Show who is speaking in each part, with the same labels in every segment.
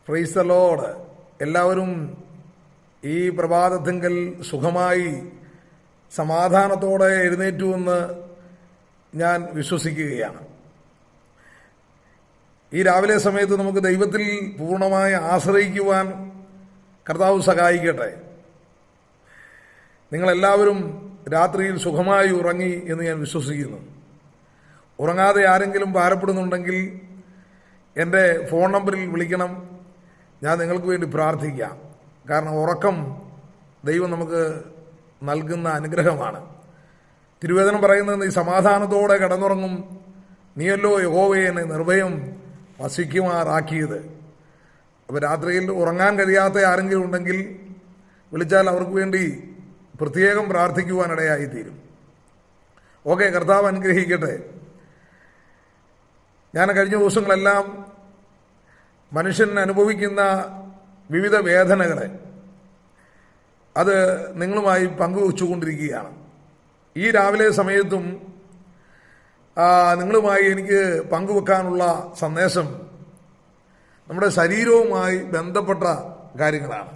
Speaker 1: Praise the Lord. എല്ലാവരും ഈ പ്രഭാതത്തിങ്കൽ സുഖമായി സമാധാനത്തോടെ എഴുന്നേറ്റുവെന്ന് ഞാൻ വിശ്വസിക്കുകയാണ്. ഈ രാവിലെ സമയത്ത് നമുക്ക് ദൈവത്തിൽ പൂർണ്ണമായി ആശ്രയിക്കുവാൻ കർത്താവ് സഹായിക്കട്ടെ. നിങ്ങളെല്ലാവരും രാത്രിയിൽ സുഖമായി ഉറങ്ങി എന്ന് ഞാൻ വിശ്വസിക്കുന്നു. ഉറങ്ങാതെ ആരെങ്കിലും ഭാരപ്പെടുന്നുണ്ടെങ്കിൽ എൻ്റെ ഫോൺ നമ്പറിൽ വിളിക്കണം. ഞാൻ നിങ്ങൾക്ക് വേണ്ടി പ്രാർത്ഥിക്കാം. കാരണം ഉറക്കം ദൈവം നമുക്ക് നൽകുന്ന അനുഗ്രഹമാണ്. തിരുവേദനം പറയുന്നത്, നീ സമാധാനത്തോടെ കിടന്നുറങ്ങും, നീയല്ലോ യഹോവയെ നിർഭയം വസിക്കുമാറാക്കിയത്. അപ്പോൾ രാത്രിയിൽ ഉറങ്ങാൻ കഴിയാത്ത ആരെങ്കിലും ഉണ്ടെങ്കിൽ വിളിച്ചാൽ അവർക്ക് വേണ്ടി പ്രത്യേകം പ്രാർത്ഥിക്കുവാനിടയായിത്തീരും. ഓക്കെ, കർത്താവ് അനുഗ്രഹിക്കട്ടെ. ഞാൻ കഴിഞ്ഞ ദിവസങ്ങളെല്ലാം മനുഷ്യൻ അനുഭവിക്കുന്ന വിവിധ വേദനകളെ അത് നിങ്ങളുമായി പങ്കുവച്ചുകൊണ്ടിരിക്കുകയാണ്. ഈ രാവിലെ സമയത്തും നിങ്ങളുമായി എനിക്ക് പങ്കുവെക്കാനുള്ള സന്ദേശം നമ്മുടെ ശരീരവുമായി ബന്ധപ്പെട്ട കാര്യങ്ങളാണ്.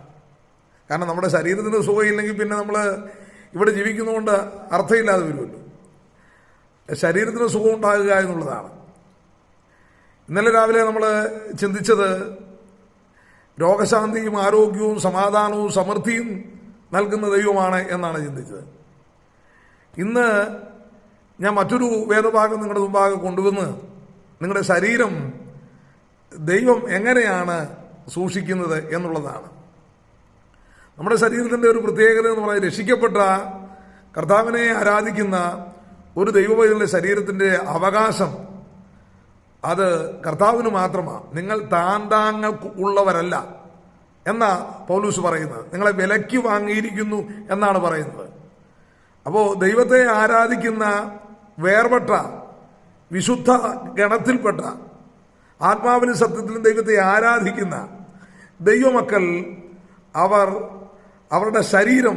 Speaker 1: കാരണം നമ്മുടെ ശരീരത്തിന് സുഖമില്ലെങ്കിൽ പിന്നെ നമ്മൾ ഇവിടെ ജീവിക്കുന്നതുകൊണ്ട് അർത്ഥമില്ലാതെ വരുമല്ലോ. ശരീരത്തിന് സുഖം ഉണ്ടാകുക എന്നുള്ളതാണ്. ഇന്നലെ രാവിലെ നമ്മൾ ചിന്തിച്ചത് രോഗശാന്തിയും ആരോഗ്യവും സമാധാനവും സമൃദ്ധിയും നൽകുന്ന ദൈവമാണ് എന്നാണ് ചിന്തിച്ചത്. ഇന്ന് ഞാൻ മറ്റൊരു വേദഭാഗം നിങ്ങളുടെ മുമ്പാകെ കൊണ്ടുവന്ന് നിങ്ങളുടെ ശരീരം ദൈവം എങ്ങനെയാണ് സൂക്ഷിക്കുന്നത് എന്നുള്ളതാണ്. നമ്മുടെ ശരീരത്തിൻ്റെ ഒരു പ്രത്യേകത എന്ന് പറയുന്നത്, രക്ഷിക്കപ്പെട്ട കർത്താവിനെ ആരാധിക്കുന്ന ഒരു ദൈവപൈതലിന്റെ ശരീരത്തിൻ്റെ അവകാശം അത് കർത്താവിന് മാത്രമാണ്. നിങ്ങൾ താന്താങ്ങൾക്ക് ഉള്ളവരല്ല എന്നാ പൗലൂസ് പറയുന്നത്. നിങ്ങളെ വിലയ്ക്ക് വാങ്ങിയിരിക്കുന്നു എന്നാണ് പറയുന്നത്. അപ്പോൾ ദൈവത്തെ ആരാധിക്കുന്ന വേർപെട്ട വിശുദ്ധ ഗണത്തിൽപ്പെട്ട ആത്മാവിനും സത്യത്തിലും ദൈവത്തെ ആരാധിക്കുന്ന ദൈവമക്കൾ അവരുടെ ശരീരം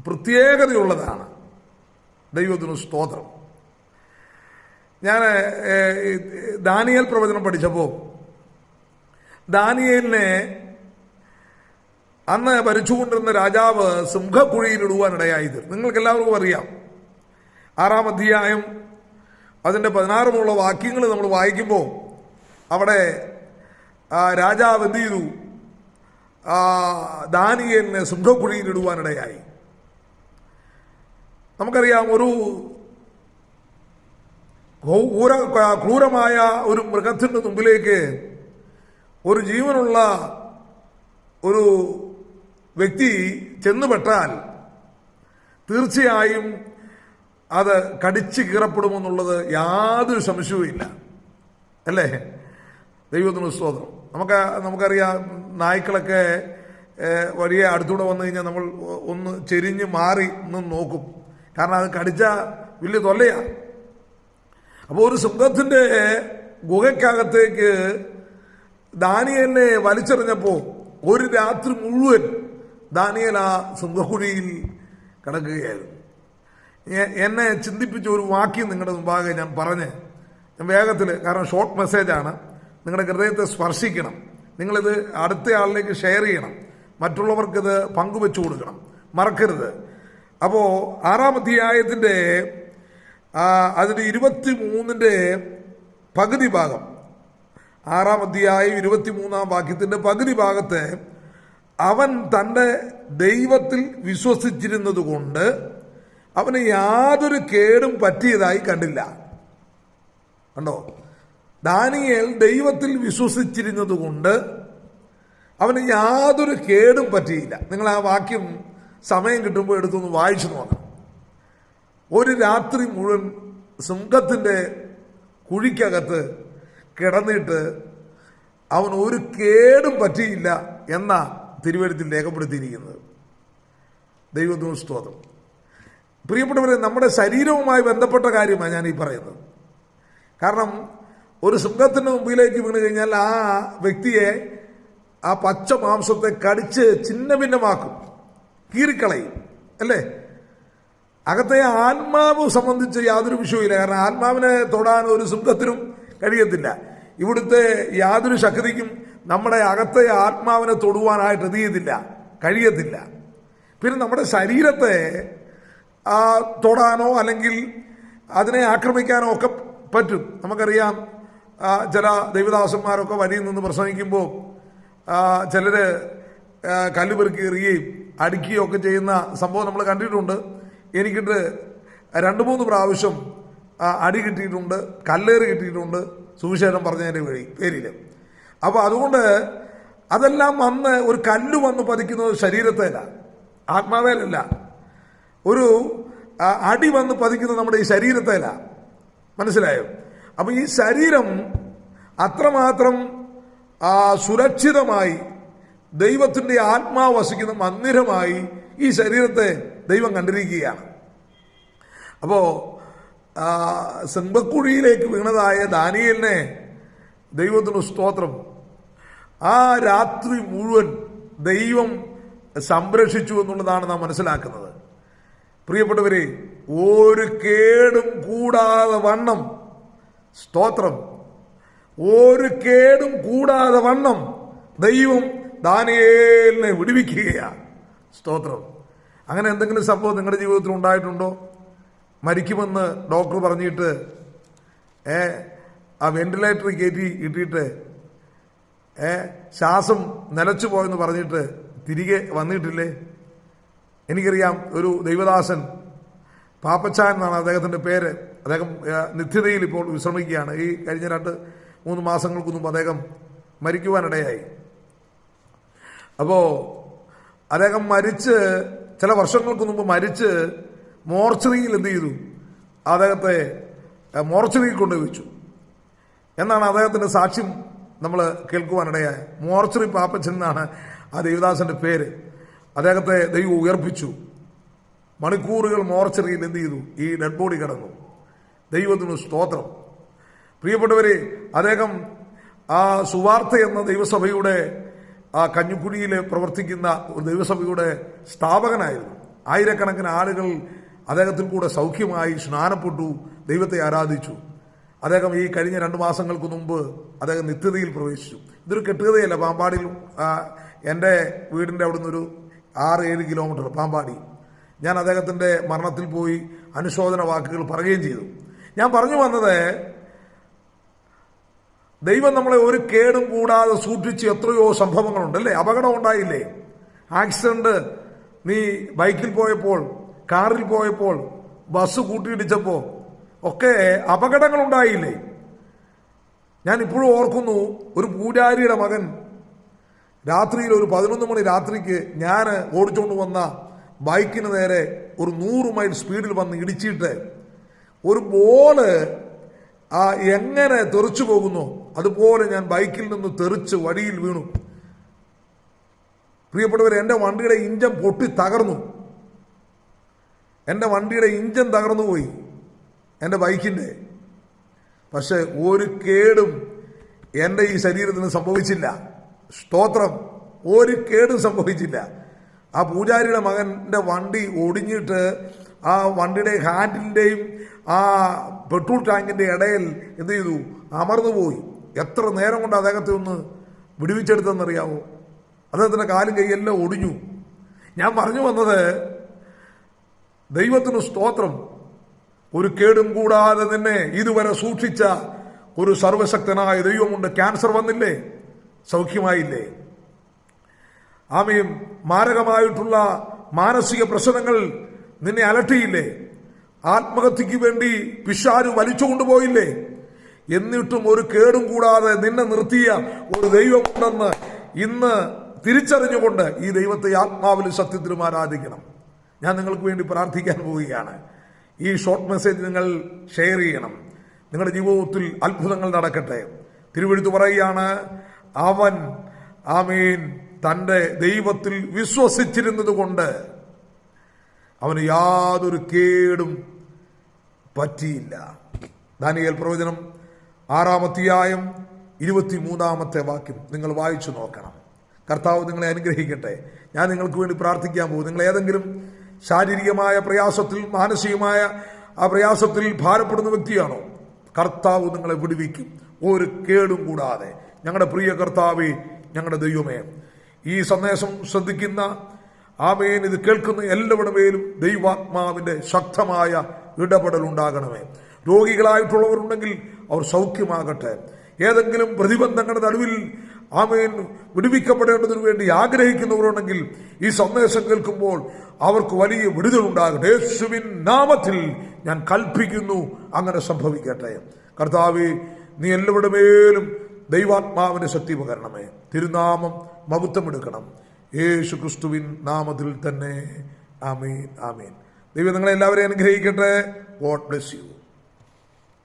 Speaker 1: പ്രത്യേകതയുള്ളതാണ്. ദൈവത്തിന് സ്തോത്രം. ഞാൻ ദാനിയേൽ പ്രവചനം പഠിച്ചപ്പോൾ ദാനിയേലിനെ അന്ന് ഭരിച്ചുകൊണ്ടിരുന്ന രാജാവ് സിംഹക്കുഴിയിലിടുവാനിടയായത് നിങ്ങൾക്ക് എല്ലാവർക്കും അറിയാം. 6-ാം അധ്യായം അതിൻ്റെ 16 വാക്യങ്ങൾ നമ്മൾ വായിക്കുമ്പോൾ അവിടെ രാജാവ് എന്ത് ചെയ്തു? ദാനിയേലിനെ സിംഹക്കുഴിയിലിടുവാനിടയായി. നമുക്കറിയാം, ഒരു ക്രൂരമായ ഒരു മൃഗത്തിൻ്റെ മുമ്പിലേക്ക് ഒരു ജീവനുള്ള ഒരു വ്യക്തി ചെന്നുപെട്ടാൽ തീർച്ചയായും അത് കടിച്ചു കീറപ്പെടുമെന്നുള്ളത് യാതൊരു സംശയവുമില്ല, അല്ലേ? ദൈവത്തിന് സ്തോത്രം. നമുക്കറിയാം, നായ്ക്കളൊക്കെ വലിയ അടുത്തൂടെ വന്നു കഴിഞ്ഞാൽ നമ്മൾ ഒന്ന് ചെരിഞ്ഞ് മാറി നിന്ന് നോക്കും. കാരണം അത് കടിച്ച വലിയ തൊല്ലയാണ്. അപ്പോൾ ഒരു സിംഹത്തിൻ്റെ ഗുഹയ്ക്കകത്തേക്ക് ദാനിയേലിനെ വലിച്ചെറിഞ്ഞപ്പോൾ ഒരു രാത്രി മുഴുവൻ ദാനിയേൽ ആ സിംഹക്കുഴിയിൽ കിടക്കുകയായിരുന്നു. എന്നെ ചിന്തിപ്പിച്ച ഒരു വാക്യം നിങ്ങളുടെ മുമ്പാകെ ഞാൻ വേഗത്തിൽ, കാരണം ഷോർട്ട് മെസ്സേജാണ്, നിങ്ങളുടെ ഹൃദയത്തെ സ്പർശിക്കണം. നിങ്ങളിത് അടുത്തയാളിലേക്ക് ഷെയർ ചെയ്യണം, മറ്റുള്ളവർക്കിത് പങ്കുവെച്ചു കൊടുക്കണം, മറക്കരുത്. അപ്പോൾ 6-ാം അധ്യായത്തിൻ്റെ അതിൻ്റെ 23 പകുതി ഭാഗം, 6-ാം അധ്യായം 23-ാം വാക്യത്തിൻ്റെ പകുതി ഭാഗത്ത്, അവൻ തൻ്റെ ദൈവത്തിൽ വിശ്വസിച്ചിരുന്നത് കൊണ്ട് അവന് യാതൊരു കേടും പറ്റിയതായി കണ്ടില്ല. കണ്ടോ? ദാനിയേൽ ദൈവത്തിൽ വിശ്വസിച്ചിരുന്നത് കൊണ്ട് അവന് യാതൊരു കേടും പറ്റിയില്ല. നിങ്ങൾ ആ വാക്യം സമയം കിട്ടുമ്പോൾ എടുത്തൊന്ന് വായിച്ചു നോക്കണം. ഒരു രാത്രി മുഴുവൻ സിംഹത്തിൻ്റെ കുഴിക്കകത്ത് കിടന്നിട്ട് അവൻ ഒരു കേടും പറ്റിയില്ല എന്ന തിരുവെഴുത്തിൽ രേഖപ്പെടുത്തിയിരിക്കുന്നത്. ദൈവത്തിന് സ്തോത്രം. പ്രിയപ്പെട്ടവരെ, നമ്മുടെ ശരീരവുമായി ബന്ധപ്പെട്ട കാര്യമാണ് ഞാൻ ഈ പറയുന്നത്. കാരണം ഒരു സിംഹത്തിൻ്റെ മുമ്പിലേക്ക് വീണ് കഴിഞ്ഞാൽ ആ വ്യക്തിയെ, ആ പച്ച മാംസത്തെ കടിച്ച് ഛിന്ന ഭിന്നമാക്കും, കീറിക്കളയും, അല്ലേ? അകത്തെ ആത്മാവ് സംബന്ധിച്ച് യാതൊരു വിഷയമില്ല. കാരണം ആത്മാവിനെ തൊടാൻ ഒരു സിംഹത്തിനും കഴിയത്തില്ല. ഇവിടുത്തെ യാതൊരു ശക്തിക്കും നമ്മുടെ അകത്തെ ആത്മാവിനെ തൊടുവാനായിട്ട് എന്ത് ചെയ്യത്തില്ല, കഴിയത്തില്ല. പിന്നെ നമ്മുടെ ശരീരത്തെ തൊടാനോ അല്ലെങ്കിൽ അതിനെ ആക്രമിക്കാനോ ഒക്കെ പറ്റും. നമുക്കറിയാം, ചില ദൈവദാസന്മാരൊക്കെ വരിയിൽ നിന്ന് പ്രസംഗിക്കുമ്പോൾ ചിലർ കല്ലുപെറുക്കി എറിയുകയും അടിക്കുകയും ഒക്കെ ചെയ്യുന്ന സംഭവം നമ്മൾ കണ്ടിട്ടുണ്ട്. എനിക്കിട്ട് 2-3 പ്രാവശ്യം അടി കിട്ടിയിട്ടുണ്ട്, കല്ലേറ് കിട്ടിയിട്ടുണ്ട് സുവിശേഷം പറഞ്ഞതിൻ്റെ പേരിൽ. അപ്പോൾ അതുകൊണ്ട് അതെല്ലാം വന്ന് ഒരു കല്ല് വന്ന് പതിക്കുന്നത് ശരീരത്തേല, ആത്മാവേലല്ല. ഒരു അടി വന്ന് പതിക്കുന്നത് നമ്മുടെ ഈ ശരീരത്തേല. മനസ്സിലായോ? അപ്പം ഈ ശരീരം അത്രമാത്രം സുരക്ഷിതമായി ദൈവത്തിൻ്റെ ആത്മാവ് വസിക്കുന്ന മന്ദിരമായി ഈ ശരീരത്തെ ദൈവം കണ്ടിരിക്കുകയാണ്. അപ്പോൾ സിംഹക്കുഴിയിലേക്ക് വീണതായ ദാനിയേലിനെ ദൈവത്തിന് സ്തോത്രം, ആ രാത്രി മുഴുവൻ ദൈവം സംരക്ഷിച്ചു എന്നുള്ളതാണ് നാം മനസ്സിലാക്കുന്നത്. പ്രിയപ്പെട്ടവരെ, ഒരു കേടും കൂടാതെ വണ്ണം, സ്തോത്രം, ഒരു കേടും കൂടാതെ വണ്ണം ദൈവം ദാനിയേലിനെ വിടുവിക്കുകയാണ്. സ്തോത്രം. അങ്ങനെ എന്തെങ്കിലും സംഭവം നിങ്ങളുടെ ജീവിതത്തിൽ ഉണ്ടായിട്ടുണ്ടോ? മരിക്കുമെന്ന് ഡോക്ടർ പറഞ്ഞിട്ട് ആ വെന്റിലേറ്റർ കയറ്റി ഇട്ടിട്ട് ശ്വാസം നിലച്ചു പോയെന്ന് പറഞ്ഞിട്ട് തിരികെ വന്നിട്ടില്ലേ? എനിക്കറിയാം, ഒരു ദൈവദാസൻ, പാപ്പച്ചാൻ എന്നാണ് അദ്ദേഹത്തിൻ്റെ പേര്. അദ്ദേഹം നിത്യതയിൽ ഇപ്പോൾ വിശ്രമിക്കുകയാണ്. ഈ കഴിഞ്ഞ 2-3 മാസങ്ങൾക്ക് മുമ്പ് അദ്ദേഹം മരിക്കുവാനിടയായി. അപ്പോൾ അദ്ദേഹം മരിച്ച് ചില വർഷങ്ങൾക്ക് മുമ്പ് മരിച്ച് മോർച്ചറിയിൽ എന്ത് ചെയ്തു, അദ്ദേഹത്തെ മോർച്ചറിയിൽ കൊണ്ടുവച്ചു എന്നാണ് അദ്ദേഹത്തിൻ്റെ സാക്ഷ്യം നമ്മൾ കേൾക്കുവാനിടയായ. മോർച്ചറി പാപ്പച്ചൻ എന്നാണ് ആ ദേവദാസന്റെ പേര്. അദ്ദേഹത്തെ ദൈവം ഉയർപ്പിച്ചു. മണിക്കൂറുകൾ മോർച്ചറിയിൽ എന്ത് ചെയ്തു, ഈ ഡെഡ് ബോഡി കിടന്നു. ദൈവത്തിന് സ്തോത്രം. പ്രിയപ്പെട്ടവരെ, അദ്ദേഹം ആ സുവാർത്ത എന്ന ദൈവസഭയുടെ ആ കഞ്ഞിക്കുഴിയിൽ പ്രവർത്തിക്കുന്ന ഒരു ദൈവസഭയുടെ സ്ഥാപകനായിരുന്നു. ആയിരക്കണക്കിന് ആളുകൾ അദ്ദേഹത്തിൽ കൂടെ സൗഖ്യമായി സ്നാനപ്പെട്ടു, ദൈവത്തെ ആരാധിച്ചു. അദ്ദേഹം ഈ കഴിഞ്ഞ 2 മാസങ്ങൾക്ക് മുമ്പ് അദ്ദേഹം നിത്യതയിൽ പ്രവേശിച്ചു. ഇതൊരു കെട്ടുകഥയല്ല. പാമ്പാടിയിൽ എൻ്റെ വീടിൻ്റെ അവിടെ നിന്നൊരു 6-7 കിലോമീറ്റർ പാമ്പാടി. ഞാൻ അദ്ദേഹത്തിൻ്റെ മരണത്തിൽ പോയി അനുശോചന വാക്കുകൾ പറയുകയും ചെയ്തു. ഞാൻ പറഞ്ഞു വന്നത്, ദൈവം നമ്മളെ ഒരു കേടും കൂടാതെ സൂക്ഷിച്ച് എത്രയോ സംഭവങ്ങളുണ്ടല്ലേ. അപകടം ഉണ്ടായില്ലേ? ആക്സിഡന്റ്, നീ ബൈക്കിൽ പോയപ്പോൾ, കാറിൽ പോയപ്പോൾ, ബസ് കൂട്ടിയിടിച്ചപ്പോൾ ഒക്കെ അപകടങ്ങൾ ഉണ്ടായില്ലേ? ഞാൻ ഇപ്പോഴും ഓർക്കുന്നു, ഒരു പൂജാരിയുടെ മകൻ രാത്രിയിൽ ഒരു 11 മണി രാത്രിക്ക് ഞാൻ ഓടിച്ചുകൊണ്ട് വന്ന ബൈക്കിന് നേരെ ഒരു 100 മൈൽ സ്പീഡിൽ വന്ന് ഇടിച്ചിട്ട് ഒരു ബോള് എങ്ങനെ തെറിച്ചു പോകുന്നു അതുപോലെ ഞാൻ ബൈക്കിൽ നിന്ന് തെറിച്ച് വഴിയിൽ വീണു. പ്രിയപ്പെട്ടവരെ, എൻ്റെ വണ്ടിയുടെ ഇഞ്ചൻ പൊട്ടി തകർന്നു. എൻ്റെ വണ്ടിയുടെ ഇഞ്ചൻ തകർന്നു പോയി, എൻ്റെ ബൈക്കിൻ്റെ. പക്ഷെ ഒരു കേടും എൻ്റെ ഈ ശരീരത്തിന് സംഭവിച്ചില്ല. സ്തോത്രം. ഒരു കേടും സംഭവിച്ചില്ല. ആ പൂജാരിയുടെ മകൻ്റെ വണ്ടി ഒടിഞ്ഞിട്ട് ആ വണ്ടിയുടെ ഹാൻഡിലിൻ്റെയും ആ പെട്രോൾ ടാങ്കിൻ്റെ ഇടയിൽ എന്ത് ചെയ്തു, അമർന്നുപോയി. എത്ര നേരം കൊണ്ട് അദ്ദേഹത്തെ ഒന്ന് വിടുവിച്ചെടുത്തെന്നറിയാമോ? അദ്ദേഹത്തിൻ്റെ കാലും കൈയെല്ലാം ഒടിഞ്ഞു. ഞാൻ പറഞ്ഞു വന്നത്, ദൈവത്തിന് സ്തോത്രം, ഒരു കേടും കൂടാതെ നിന്നെ ഇതുവരെ സൂക്ഷിച്ച ഒരു സർവശക്തനായ ദൈവമുണ്ട്. ക്യാൻസർ വന്നില്ലേ? സൗഖ്യമായില്ലേ? ആമേൻ. മാരകമായിട്ടുള്ള മാനസിക പ്രശ്നങ്ങൾ നിന്നെ അലട്ടിയില്ലേ? ആത്മഹത്യക്ക് വേണ്ടി പിശാച് വലിച്ചുകൊണ്ടുപോയില്ലേ? എന്നിട്ടും ഒരു കേടും കൂടാതെ നിന്നെ നിർത്തിയ ഒരു ദൈവമുണ്ടെന്ന് ഇന്ന് തിരിച്ചറിഞ്ഞുകൊണ്ട് ഈ ദൈവത്തെ ആത്മാവിലും സത്യത്തിലും ആരാധിക്കണം. ഞാൻ നിങ്ങൾക്ക് വേണ്ടി പ്രാർത്ഥിക്കാൻ പോവുകയാണ്. ഈ ഷോർട്ട് മെസ്സേജ് നിങ്ങൾ ഷെയർ ചെയ്യണം. നിങ്ങളുടെ ജീവിതത്തിൽ അത്ഭുതങ്ങൾ നടക്കട്ടെ. തിരുവെഴുത്ത് പറയുകയാണ്, അവൻ ആമേൻ തൻ്റെ ദൈവത്തിൽ വിശ്വസിച്ചിരുന്നത് കൊണ്ട് അവന് യാതൊരു കേടും പറ്റിയില്ല. ദാനിയേൽ പ്രവചനം 6-ാം അധ്യായം 23-ാമത്തെ വാക്യം നിങ്ങൾ വായിച്ചു നോക്കണം. കർത്താവ് നിങ്ങളെ അനുഗ്രഹിക്കട്ടെ. ഞാൻ നിങ്ങൾക്ക് വേണ്ടി പ്രാർത്ഥിക്കാൻ പോകും. നിങ്ങൾ ഏതെങ്കിലും ശാരീരികമായ പ്രയാസത്തിൽ, മാനസികമായ ആ പ്രയാസത്തിൽ ഭാരപ്പെടുന്ന വ്യക്തിയാണോ? കർത്താവ് നിങ്ങളെ വിടുവിക്കും, ഒരു കേടും കൂടാതെ. ഞങ്ങളുടെ പ്രിയ കർത്താവേ, ഞങ്ങളുടെ ദൈവമേ, ഈ സന്ദേശം ശ്രദ്ധിക്കുന്ന ആമേൻ ഇത് കേൾക്കുന്ന എല്ലാവരുടെ മേലും ദൈവാത്മാവിന്റെ ശക്തമായ ഇടപെടൽ ഉണ്ടാകണമേ. രോഗികളായിട്ടുള്ളവരുണ്ടെങ്കിൽ അവർ സൗഖ്യമാകട്ടെ. ഏതെങ്കിലും പ്രതിബന്ധങ്ങളുടെ നടുവിൽ ആമേൻ വിടുവിക്കപ്പെടേണ്ടതിനു വേണ്ടി ആഗ്രഹിക്കുന്നവരുണ്ടെങ്കിൽ ഈ സന്ദേശം കേൾക്കുമ്പോൾ അവർക്ക് വലിയ വിടുതലുണ്ടാകട്ടെ. യേശുവിൻ നാമത്തിൽ ഞാൻ കൽപ്പിക്കുന്നു, അങ്ങനെ സംഭവിക്കട്ടെ. കർത്താവേ, നീ എല്ലാവരുടെ മേലും ദൈവാത്മാവിന്റെ ശക്തി പകരണമേ. തിരുനാമം മഹത്വമെടുക്കണം. യേശു ക്രിസ്തുവിൻ നാമത്തിൽ തന്നെ. ആമീൻ, ആമീൻ. ദൈവം നിങ്ങളെ എല്ലാവരെയും അനുഗ്രഹിക്കട്ടെ. God bless you.